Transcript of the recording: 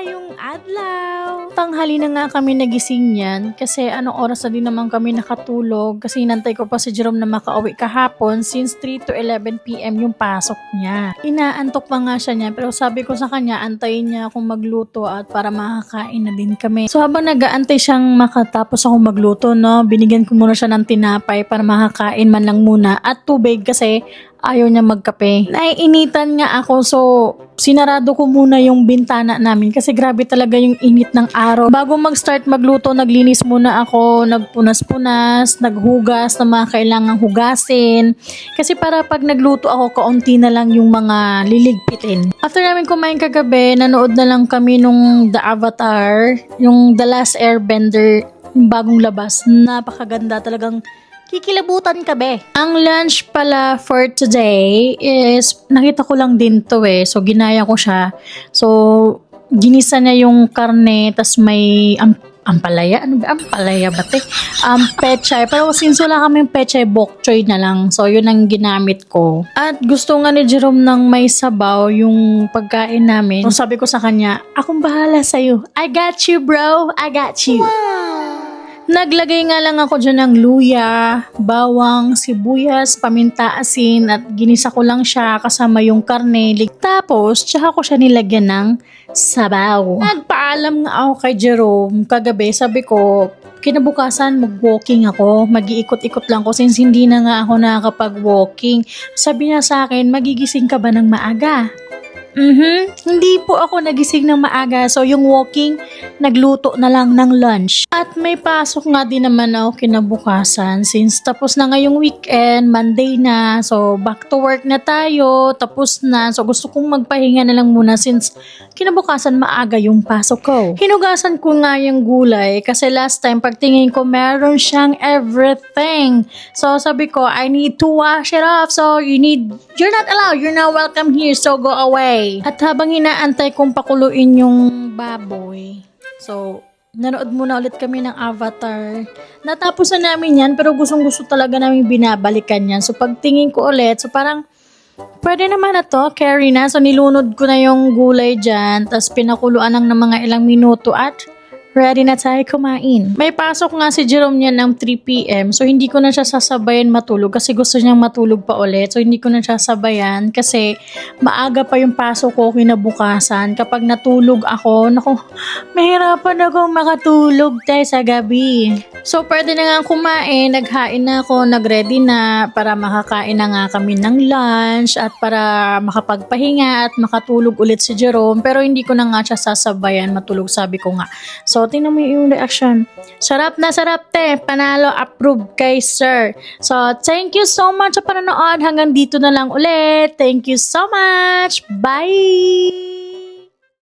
Maayong adlaw! Tanghali na nga kami nagising yan kasi anong oras na din naman kami nakatulog kasi hinantay ko pa si Jerome na makauwi kahapon since 3 to 11 p.m. yung pasok niya. Inaantok pa nga siya niya pero sabi ko sa kanya antayin niya akong magluto at para makakain na din kami. So habang nag-aantay siyang makatapos akong magluto, no, binigyan ko muna siya ng tinapay para makakain man lang muna at tubig kasi ayaw niya magkape. Naiinitan nga ako so sinarado ko muna yung bintana namin kasi grabe talaga yung init ng araw. Bago mag-start magluto, naglinis muna ako, nagpunas-punas, naghugas na mga kailangang hugasin. Kasi para pag nagluto ako, kaunti na lang yung mga liligpitin. After namin kumain kagabi, nanood na lang kami nung The Avatar, yung The Last Airbender, yung bagong labas. Napakaganda talagang kikilabutan ka be. Ang lunch pala for today is, nakita ko lang din to so ginaya ko siya. So, ginisa niya yung karne, tas may ampalaya, ano ba? Ampalaya ba te? Pechay. Pero since wala kaming pechay, bok choy na lang. So, yun ang ginamit ko. At gusto nga ni Jerome ng may sabaw yung pagkain namin. So, sabi ko sa kanya, akong bahala sa'yo. I got you, bro. I got you. Naglagay nga lang ako dyan ng luya, bawang, sibuyas, paminta, asin at ginisa ko lang siya kasama yung karne. Tapos, tsaka ko siya nilagyan ng sabaw. Nagpaalam nga ako kay Jerome kagabi. Sabi ko, kinabukasan mag-walking ako. Mag-iikot-ikot lang ko since hindi na nga ako nakakapag-walking. Sabi niya sa akin, magigising ka ba ng maaga? Hindi po ako nagising ng maaga. So, yung walking, nagluto na lang ng lunch. At may pasok nga din naman ako kinabukasan since tapos na ngayong weekend, Monday na. So, back to work na tayo. Tapos na. So, gusto kong magpahinga na lang muna since kinabukasan maaga yung pasok ko. Hinugasan ko nga yung gulay kasi last time pagtingin ko meron siyang everything. So, sabi ko, I need to wash it off. So, you're not allowed. You're not welcome here. So, go away. At habang inaantay kong pakuluin yung baboy, so, nanood muna ulit kami ng Avatar. Natapos na namin yan, pero gustong-gusto talaga namin binabalikan yan. So, pagtingin ko ulit, so parang, pwede naman na to, carry na. So, nilunod ko na yung gulay dyan, tapos pinakuluan lang ng mga ilang minuto at ready na tayo kumain. May pasok nga si Jerome niya ng 3 p.m. So, hindi ko na siya sasabayan matulog kasi gusto niyang matulog pa ulit. So, hindi ko na siya sabayan kasi maaga pa yung pasok ko kinabukasan. Kapag natulog ako, naku, mahirapan akong makatulog tayo sa gabi. So, pwede na nga kumain. Naghain na ako, nagready na para makakain na nga kami ng lunch at para makapagpahinga at makatulog ulit si Jerome. Pero hindi ko na nga siya sasabayan matulog, sabi ko nga. So, tingnan mo yung reaction. Sarap na sarap te. Panalo, approve kay sir. So, thank you so much sa panonood. Hanggang dito na lang ulit. Thank you so much. Bye!